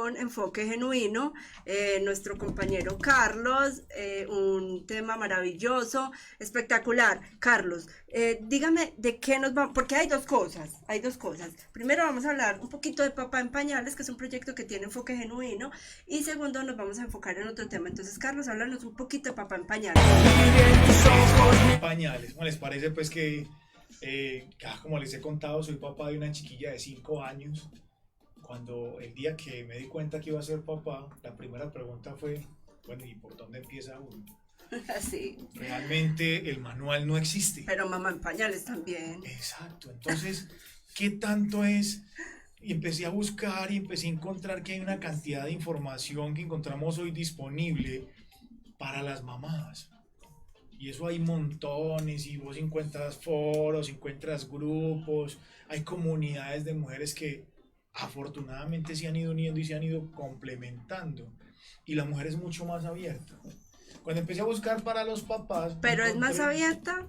con Enfoque Genuino, nuestro compañero Carlos, un tema maravilloso, espectacular. Carlos, dígame de qué nos vamos, porque hay dos cosas. Primero vamos a hablar un poquito de Papá en Pañales, que es un proyecto que tiene Enfoque Genuino, y segundo nos vamos a enfocar en otro tema. Entonces, Carlos, háblanos un poquito de Papá en Pañales. Pañales. ¿Cómo les parece pues que, como les he contado, soy papá de una chiquilla de 5 años? Cuando el día que me di cuenta que iba a ser papá, la primera pregunta fue, bueno, ¿y por dónde empieza uno? Así, Realmente el manual no existe. pero Mamá en Pañales también. Exacto, entonces, ¿qué tanto es? Y empecé a buscar y empecé a encontrar que hay una cantidad de información que encontramos hoy disponible para las mamás. Y eso hay montones, y vos encuentras foros, encuentras grupos, hay comunidades de mujeres que afortunadamente se han ido uniendo y se han ido complementando. Y la mujer es mucho más abierta. Cuando empecé a buscar para los papás, Pero es más encontré... abierta,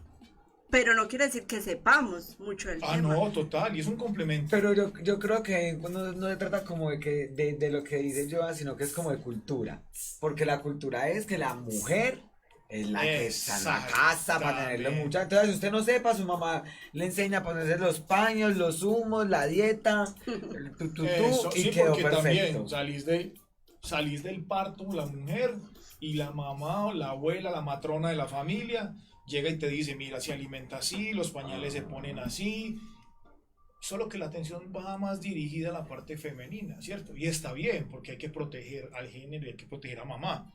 pero no quiere decir que sepamos mucho del Ah, tema. no, total, y es un complemento. Pero yo creo que no se trata como de lo que dice Joan, sino que es como de cultura. Porque la cultura es que la mujer es la que está en la casa para tener los Exactamente. muchachos. Entonces, si usted no sepa, su mamá le enseña a ponerse los paños, los humos, la dieta, el Eso, y sí, quedó porque también perfecto. salís del parto, la mujer, y la mamá o la abuela, la matrona de la familia, llega y te dice, mira, se alimenta así, los pañales se ponen así, solo que la atención va más dirigida a la parte femenina, ¿cierto? Y está bien, porque hay que proteger al género y hay que proteger a mamá.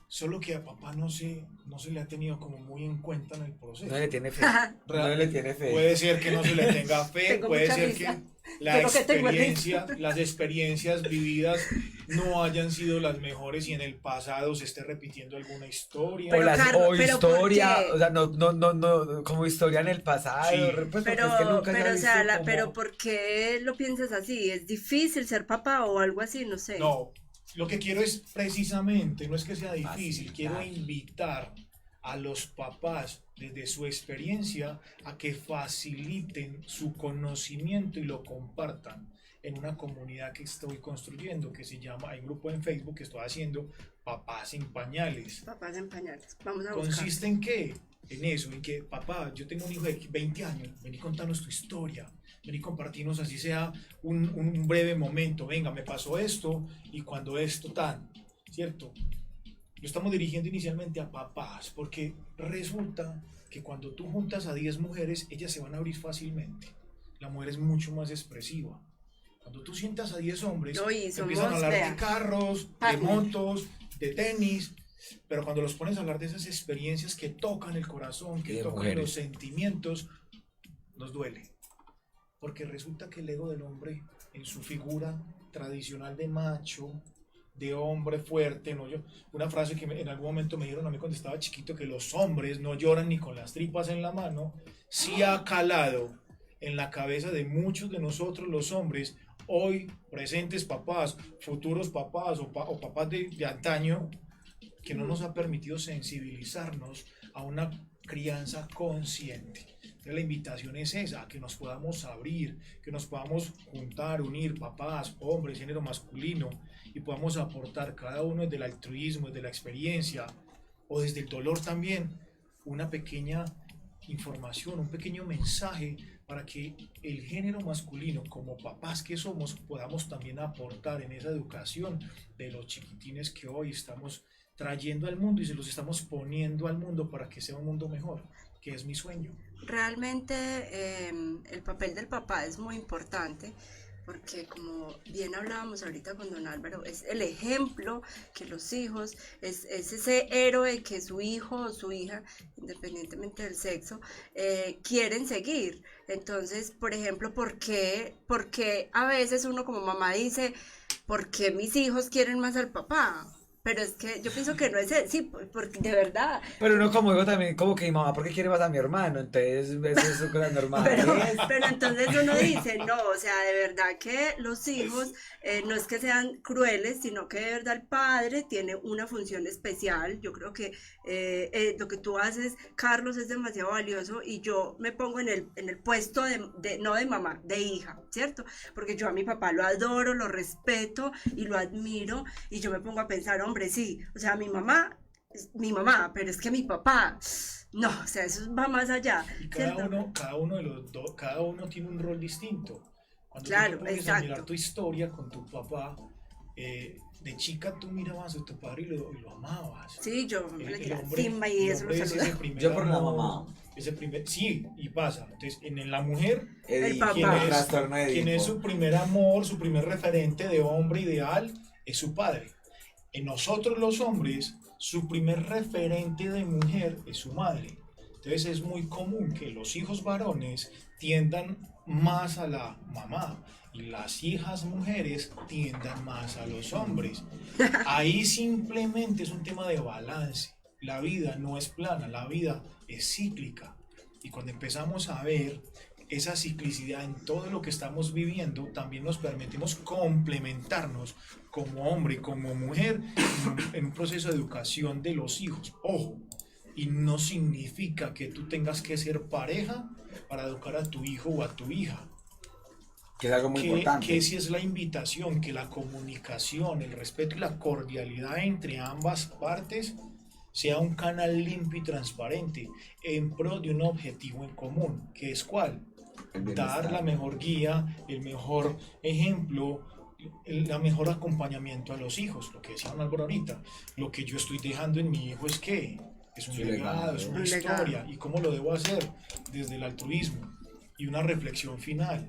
Solo que a papá no se le ha tenido como muy en cuenta en el proceso. No le tiene fe. No le tiene fe. Puede ser que no se le tenga fe, Tengo puede mucha ser risa. que la Pero que tengo experiencia, las experiencias vividas no hayan sido las mejores y en el pasado se esté repitiendo alguna historia. Pero, O pero ¿por historia, qué? o sea, no, como historia en el pasado, Sí. pues porque es que nunca se ha Pero, o sea, visto como... pero ¿por qué lo piensas así? ¿Es difícil ser papá o algo así? No sé. No, lo que quiero es precisamente, no es que sea difícil, Facilitar. quiero invitar a los papás desde su experiencia a que faciliten su conocimiento y lo compartan en una comunidad que estoy construyendo, que se llama, hay un grupo en Facebook que estoy haciendo, Papás en Pañales. Papás en pañales. Vamos a buscar. ¿Consiste en qué? En eso, en que, papá, yo tengo un hijo de 20 años, vení contanos tu historia, vení compartirnos así sea un breve momento, venga, me pasó esto y cuando esto tan, ¿cierto? Lo estamos dirigiendo inicialmente a papás, porque resulta que cuando tú juntas a 10 mujeres, ellas se van a abrir fácilmente. La mujer es mucho más expresiva. Cuando tú sientas a 10 hombres, No, y somos, empiezan a hablar vea, de carros, de partner. motos, de tenis, pero cuando los pones a hablar de esas experiencias que tocan el corazón, Y que de tocan mujeres. los sentimientos, nos duele. Porque resulta que el ego del hombre, en su figura tradicional de macho, de hombre fuerte, no yo, una frase que en algún momento me dieron a mí cuando estaba chiquito, que los hombres no lloran ni con las tripas en la mano, sí ha calado en la cabeza de muchos de nosotros los hombres, hoy presentes papás, futuros papás o papás de antaño, que no nos ha permitido sensibilizarnos a una crianza consciente. Entonces la invitación es esa, a que nos podamos abrir, que nos podamos juntar, unir papás, hombres, género masculino, y podamos aportar cada uno desde el altruismo, desde la experiencia o desde el dolor también, una pequeña información, un pequeño mensaje para que el género masculino, como papás que somos, podamos también aportar en esa educación de los chiquitines que hoy estamos trayendo al mundo y se los estamos poniendo al mundo para que sea un mundo mejor, que es mi sueño. Realmente el papel del papá es muy importante porque como bien hablábamos ahorita con don Álvaro, es el ejemplo que los hijos, es ese héroe que su hijo o su hija, independientemente del sexo, quieren seguir. Entonces, por ejemplo, por qué a veces uno como mamá dice, ¿por qué mis hijos quieren más al papá? Pero es que yo pienso que no es él, sí, porque de verdad. Pero uno como digo también, como que mi mamá, ¿por qué quiere más a mi hermano? Entonces, eso es cosa normal. Pero entonces uno dice, no, o sea, de verdad que los hijos no es que sean crueles, sino que de verdad el padre tiene una función especial. Yo creo que lo que tú haces, Carlos, es demasiado valioso y yo me pongo en el puesto no de mamá, de hija, ¿cierto? Porque yo a mi papá lo adoro, lo respeto y lo admiro y yo me pongo a pensar, hombre, sí, o sea, mi mamá es mi mamá, pero es que mi papá, no, o sea, eso va más allá, Y ¿cierto? cada uno de los dos, cada uno tiene un rol distinto. Cuando tú te Claro, pones a mirar exacto. tu historia con tu papá, de chica tú mirabas a tu padre y lo amabas. Sí, yo le El tiraba hombre, encima y el eso lo hombre es ese saludaba. primer Yo por la amor, mamá. ese primer, sí, y pasa. Entonces, en la mujer, El Edipo, quien papá. trastorno de quien es Edipo. su primer amor, su primer referente de hombre ideal, es su padre. En nosotros los hombres, su primer referente de mujer es su madre. Entonces es muy común que los hijos varones tiendan más a la mamá y las hijas mujeres tiendan más a los hombres. Ahí simplemente es un tema de balance. La vida no es plana, la vida es cíclica. Y cuando empezamos a ver esa ciclicidad en todo lo que estamos viviendo, también nos permitimos complementarnos como hombre y como mujer en un proceso de educación de los hijos. Ojo, y no significa que tú tengas que ser pareja para educar a tu hijo o a tu hija. Que es algo muy importante. Que si es la invitación, que la comunicación, el respeto y la cordialidad entre ambas partes sea un canal limpio y transparente en pro de un objetivo en común, que es ¿cuál? El Dar bienestar. la mejor guía, el mejor ejemplo, el mejor acompañamiento a los hijos, lo que decía Don Álvaro ahorita. Lo que yo estoy dejando en mi hijo es que es un Su legado, legado. es una Un legado. historia. ¿Y cómo lo debo hacer? Desde el altruismo. Y una reflexión final.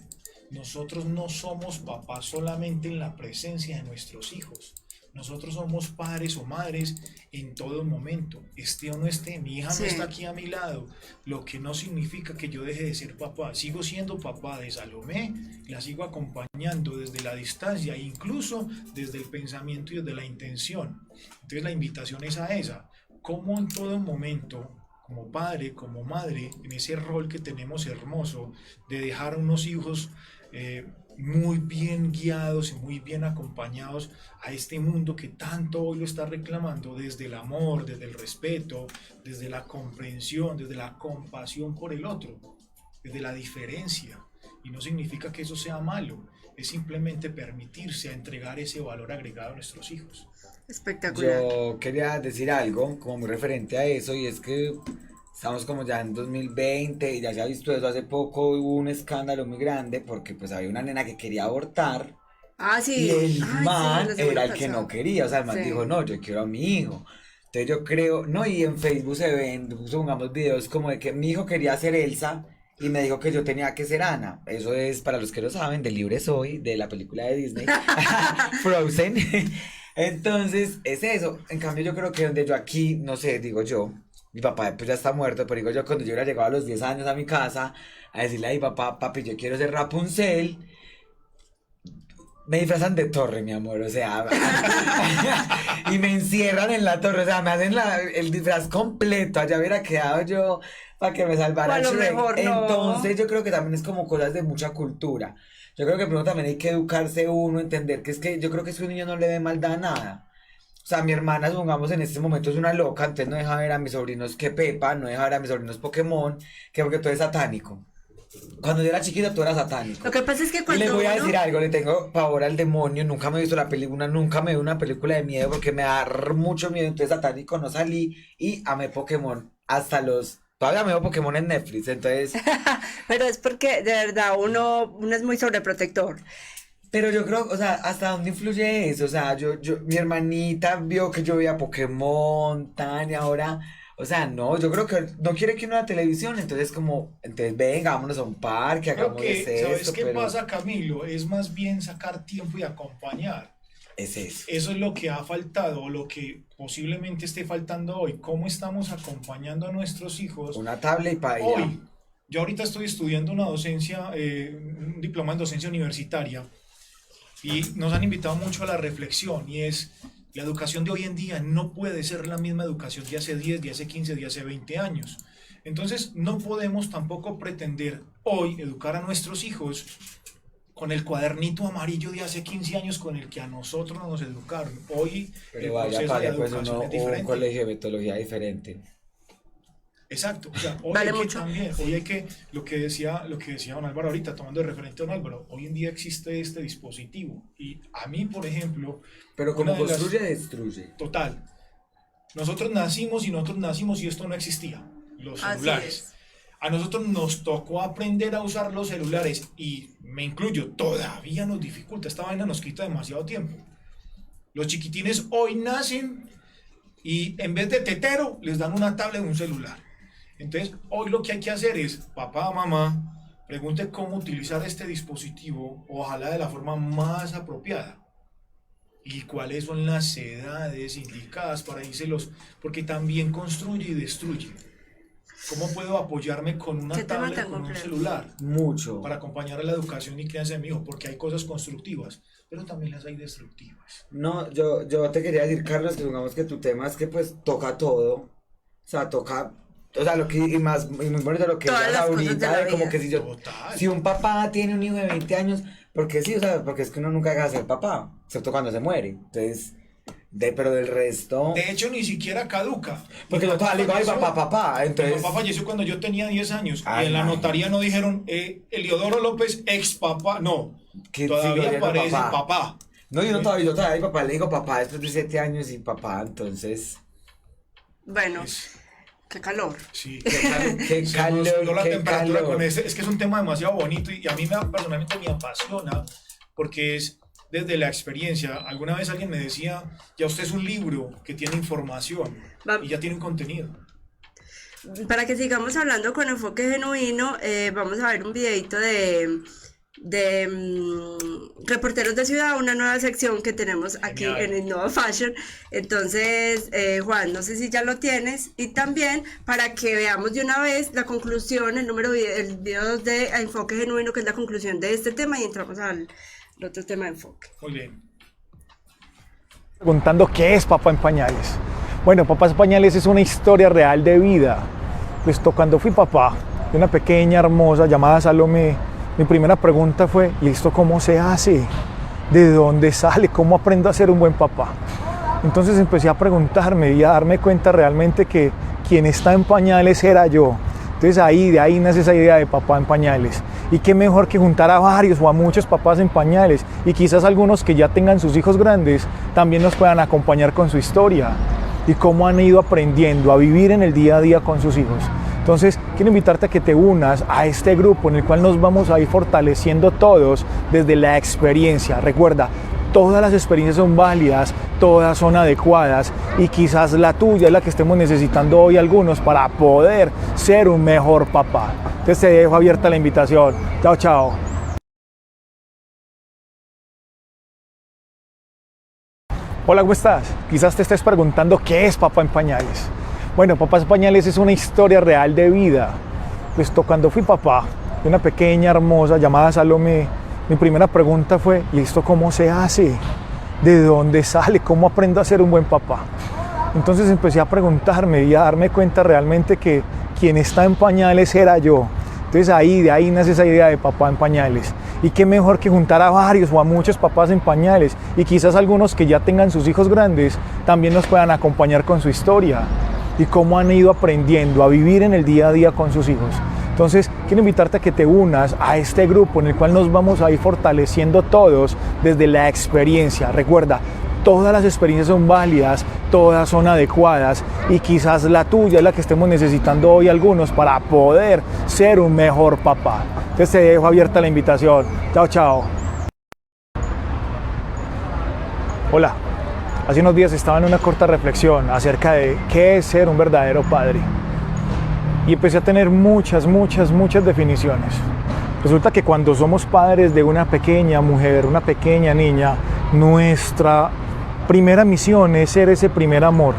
Nosotros no somos papás solamente en la presencia de nuestros hijos. Nosotros somos padres o madres en todo momento, esté o no esté. Mi hija no Sí. está aquí a mi lado, lo que no significa que yo deje de ser papá. Sigo siendo papá de Salomé, la sigo acompañando desde la distancia, incluso desde el pensamiento y desde la intención. Entonces la invitación es a esa, como en todo momento, como padre, como madre, en ese rol que tenemos hermoso de dejar unos hijos muy bien guiados y muy bien acompañados a este mundo que tanto hoy lo está reclamando desde el amor, desde el respeto, desde la comprensión, desde la compasión por el otro, desde la diferencia. Y no significa que eso sea malo, es simplemente permitirse a entregar ese valor agregado a nuestros hijos. Espectacular. Yo quería decir algo como muy referente a eso y es que estamos como ya en 2020 y ya se ha visto eso. Hace poco hubo un escándalo muy grande porque pues había una nena que quería abortar Ah, y sí. el Ay, man sí, la semana era el que no pasada. quería, o sea, el man Sí. dijo, no, yo quiero a mi hijo. Entonces yo creo, no, y en Facebook se ven, supongamos videos como de que mi hijo quería ser Elsa y me dijo que yo tenía que ser Ana. Eso es, para los que lo saben, de Libre Soy, de la película de Disney, Frozen. Entonces, es eso. En cambio, yo creo que donde yo aquí, no sé, digo yo, mi papá pues ya está muerto, pero digo yo, cuando yo hubiera llegado a los 10 años a mi casa a decirle a mi papá, papi, yo quiero ser Rapunzel, me disfrazan de torre, mi amor, o sea, y me encierran en la torre, o sea, me hacen el disfraz completo, allá hubiera quedado yo para que me O salvara a lo Shrek. mejor no. Entonces yo creo que también es como cosas de mucha cultura. Yo creo que primero también hay que educarse uno, entender que es que yo creo que es que un niño no le ve maldad a nada. O sea, mi hermana, supongamos, en este momento es una loca, entonces no deja ver a mis sobrinos que Pepa, no deja ver a mis sobrinos Pokémon, que porque todo es satánico. Cuando yo era chiquito, todo era satánico. Lo que pasa es que Y cuando les voy a uno... decir algo, le tengo pavor al demonio, nunca me he visto la película, nunca me vi una película de miedo porque me da mucho miedo, entonces satánico no salí y amé Pokémon hasta los... Todavía me veo Pokémon en Netflix, entonces... Pero es porque de verdad uno es muy sobreprotector. Pero yo creo, o sea, ¿hasta dónde influye eso? O sea, mi hermanita vio que yo veía Pokémon, tan, y ahora... O sea, no, yo creo que no quiere que uno vea televisión, entonces como, entonces venga, vámonos a un parque, Creo hagamos que, ¿sabes esto, qué pero pasa, Camilo? Es más bien sacar tiempo y acompañar. es eso. Eso es lo que ha faltado, o lo que posiblemente esté faltando hoy. ¿Cómo estamos acompañando a nuestros hijos Una tablet y para allá. hoy? Yo ahorita estoy estudiando una docencia, un diploma en docencia universitaria, y nos han invitado mucho a la reflexión, y es La educación de hoy en día no puede ser la misma educación de hace 10, de hace 15, de hace 20 años. Entonces no podemos tampoco pretender hoy educar a nuestros hijos con el cuadernito amarillo de hace 15 años con el que a nosotros nos educaron. Hoy el Pero vaya, proceso de pague pues educación es un diferente. colegio de metodología diferente. Exacto, o sea, hoy Vale hay que mucho. también, hoy hay que, lo que decía don Álvaro ahorita, tomando de referente a don Álvaro, hoy en día existe este dispositivo y a mí, por ejemplo, Pero como una de las- construye, destruye. total, nosotros nacimos y esto no existía, los Así celulares. es. A nosotros nos tocó aprender a usar los celulares y me incluyo, todavía nos dificulta, esta vaina nos quita demasiado tiempo. Los chiquitines hoy nacen y en vez de tetero les dan una tablet y un celular. Entonces, hoy lo que hay que hacer es, papá, mamá, pregunte cómo utilizar este dispositivo, ojalá de la forma más apropiada. Y cuáles son las edades indicadas para írselos, porque también construye y destruye. ¿Cómo puedo apoyarme con una ¿Qué tema tablet, tan con un complejo? celular, Mucho. para acompañar a la educación y crianza de mi hijo? Porque hay cosas constructivas, pero también las hay destructivas. No, yo te quería decir, Carlos, que digamos que tu tema es que pues toca todo. O sea, toca, o sea, lo que, y más, y muy bonito lo que Todas decías las cosas de ahorita, la de como vida. que Total. si un papá tiene un hijo de 20 años, porque sí, o sea, porque es que uno nunca deja de ser papá, excepto cuando se muere. Entonces, pero del resto, De hecho, ni siquiera caduca. porque Mi yo todavía le digo, ay, papá, Mi entonces, papá falleció cuando yo tenía 10 años Ay, y en la madre. notaría no dijeron Eliodoro López, ex papá. No, que todavía sigue siendo parece papá. No, yo todavía a mi papá le digo papá después de 7 años y papá, entonces, Bueno, Es- qué calor. sí. qué Se nos subió la qué temperatura calor. con este. Es que es un tema demasiado bonito y a mí personalmente me apasiona porque es desde la experiencia. Alguna vez alguien me decía, ya usted es un libro que tiene información y ya tiene un contenido. Para que sigamos hablando con enfoque genuino, vamos a ver un videito de Reporteros de Ciudad, una nueva sección que tenemos aquí Genial. en Innova Fashion. Entonces, Juan, no sé si ya lo tienes. Y también para que veamos de una vez la conclusión, el video de enfoque genuino, que es la conclusión de este tema, y entramos al otro tema de enfoque. Muy bien. Preguntando qué es Papá en Pañales. Bueno, Papá en Pañales es una historia real de vida. Pues cuando fui papá de una pequeña hermosa llamada Salomé, mi primera pregunta fue, ¿y esto cómo se hace? ¿De dónde sale? ¿Cómo aprendo a ser un buen papá? Entonces empecé a preguntarme y a darme cuenta realmente que quien está en pañales era yo. Entonces de ahí nace esa idea de Papá en Pañales. Y qué mejor que juntar a varios o a muchos papás en pañales y quizás algunos que ya tengan sus hijos grandes también nos puedan acompañar con su historia y cómo han ido aprendiendo a vivir en el día a día con sus hijos. Entonces, quiero invitarte a que te unas a este grupo en el cual nos vamos a ir fortaleciendo todos desde la experiencia. Recuerda, todas las experiencias son válidas, todas son adecuadas y quizás la tuya es la que estemos necesitando hoy algunos para poder ser un mejor papá. Entonces te dejo abierta la invitación. Chao, chao. Hola, ¿cómo estás? Quizás te estés preguntando qué es Papá en Pañales. Bueno, Papá en Pañales es una historia real de vida. Pues cuando fui papá de una pequeña hermosa llamada Salomé, mi primera pregunta fue, ¿y esto cómo se hace? ¿De dónde sale? ¿Cómo aprendo a ser un buen papá? Entonces empecé a preguntarme y a darme cuenta realmente que quien está en pañales era yo. Entonces de ahí nace esa idea de Papá en Pañales. Y qué mejor que juntar a varios o a muchos papás en pañales y quizás algunos que ya tengan sus hijos grandes también nos puedan acompañar con su historia y cómo han ido aprendiendo a vivir en el día a día con sus hijos. Entonces, quiero invitarte a que te unas a este grupo en el cual nos vamos a ir fortaleciendo todos desde la experiencia. Recuerda, todas las experiencias son válidas, todas son adecuadas y quizás la tuya es la que estemos necesitando hoy algunos para poder ser un mejor papá. Entonces te dejo abierta la invitación. Chao, chao. Hola. Hace unos días estaba en una corta reflexión acerca de qué es ser un verdadero padre. Y empecé a tener muchas definiciones. Resulta que cuando somos padres de una pequeña mujer, una pequeña niña, nuestra primera misión es ser ese primer amor.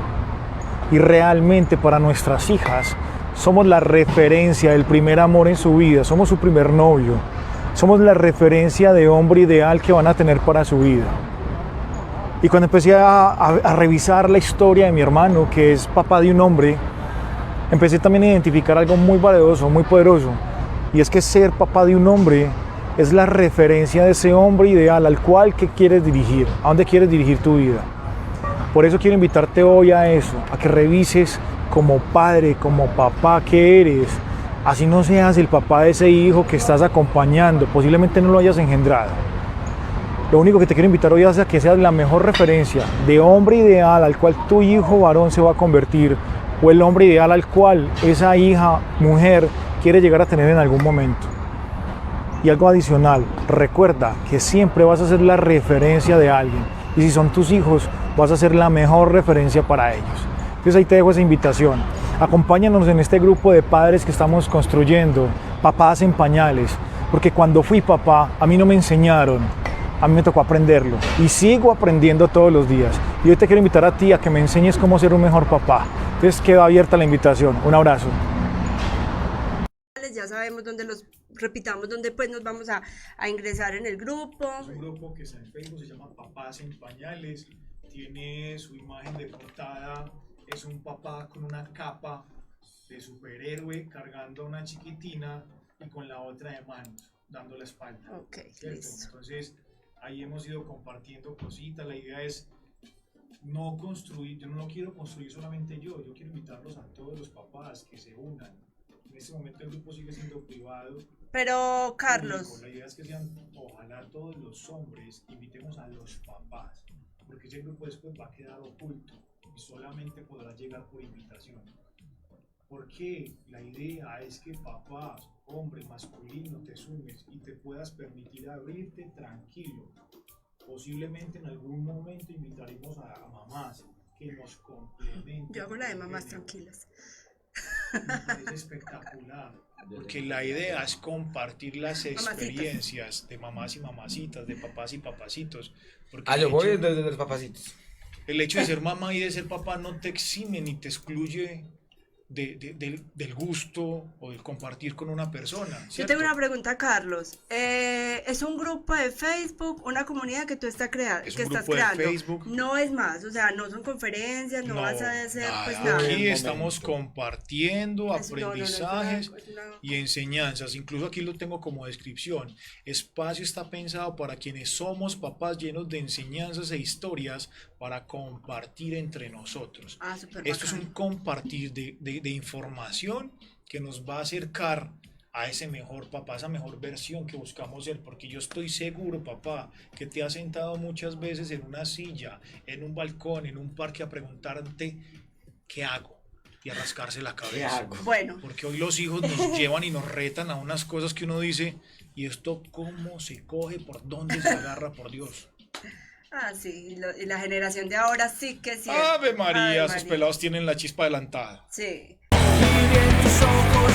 Y realmente para nuestras hijas somos la referencia del primer amor en su vida, somos su primer novio, somos la referencia de hombre ideal que van a tener para su vida. Y cuando empecé a revisar la historia de mi hermano, que es papá de un hombre, empecé también a identificar algo muy valioso, muy poderoso. Y es que ser papá de un hombre es la referencia de ese hombre ideal al cual que quieres dirigir, a dónde quieres dirigir tu vida. Por eso quiero invitarte hoy a eso, a que revises como padre, como papá que eres. Así no seas el papá de ese hijo que estás acompañando, posiblemente no lo hayas engendrado. Lo único que te quiero invitar hoy es a que seas la mejor referencia de hombre ideal al cual tu hijo varón se va a convertir, o el hombre ideal al cual esa hija, mujer, quiere llegar a tener en algún momento. Y algo adicional, recuerda que siempre vas a ser la referencia de alguien. Y si son tus hijos, vas a ser la mejor referencia para ellos. Entonces ahí te dejo esa invitación. Acompáñanos en este grupo de padres que estamos construyendo, papás en pañales. Porque cuando fui papá, a mí no me enseñaron, a mí me tocó aprenderlo. Y sigo aprendiendo todos los días. Y hoy te quiero invitar a ti a que me enseñes cómo ser un mejor papá. Entonces queda abierta la invitación. Un abrazo. Ya sabemos dónde los repitamos, dónde pues nos vamos a ingresar en el grupo. Es un grupo que está en Facebook, se llama Papás en Pañales, tiene su imagen de portada, es un papá con una capa de superhéroe cargando a una chiquitina y con la otra de manos, dando la espalda. Ok, ¿Cierto? listo. Entonces ahí hemos ido compartiendo cositas, la idea es no construir, yo no lo quiero construir solamente yo quiero invitarlos a todos los papás que se unan. En este momento el grupo sigue siendo privado. Pero Carlos, Público. La idea es que sean, ojalá todos los hombres, invitemos a los papás, porque ese grupo después va a quedar oculto y solamente podrá llegar por invitación. Porque la idea es que papás, hombre masculino, te sumes y te puedas permitir abrirte tranquilo. Posiblemente en algún momento invitaremos a mamás que nos complementen. yo hago la de mamás tranquilas. Me parece espectacular, porque la idea es compartir las experiencias de mamás y mamacitas, de papás y papacitos. Porque Yo voy desde los papacitos. el hecho de ser mamá y de ser papá no te exime ni te excluye del gusto o del compartir con una persona. Yo ¿cierto? tengo una pregunta, Carlos. ¿Es un grupo de Facebook, una comunidad que tú estás Es un estás grupo de creando? Facebook. No es más, o sea, no son conferencias, no vas a hacer pues nada. nada. Aquí estamos compartiendo Es- no, no, no, aprendizajes es una- y enseñanzas. Incluso aquí lo tengo como descripción. Espacio está pensado para quienes somos papás llenos de enseñanzas e historias para compartir entre nosotros. Ah, súper Esto es bacano. un compartir de información que nos va a acercar a ese mejor papá, esa mejor versión que buscamos ser, porque yo estoy seguro, papá, que te has sentado muchas veces en una silla, en un balcón, en un parque a preguntarte, ¿qué hago? Y a rascarse la cabeza. hago? Bueno, Porque hoy los hijos nos llevan y nos retan a unas cosas que uno dice, ¿y esto cómo se coge? ¿Por dónde se agarra? Por Dios. sí, y la generación de ahora sí que sí. Ave María, Ave esos María. pelados tienen la chispa adelantada. Sí. Y en tus ojos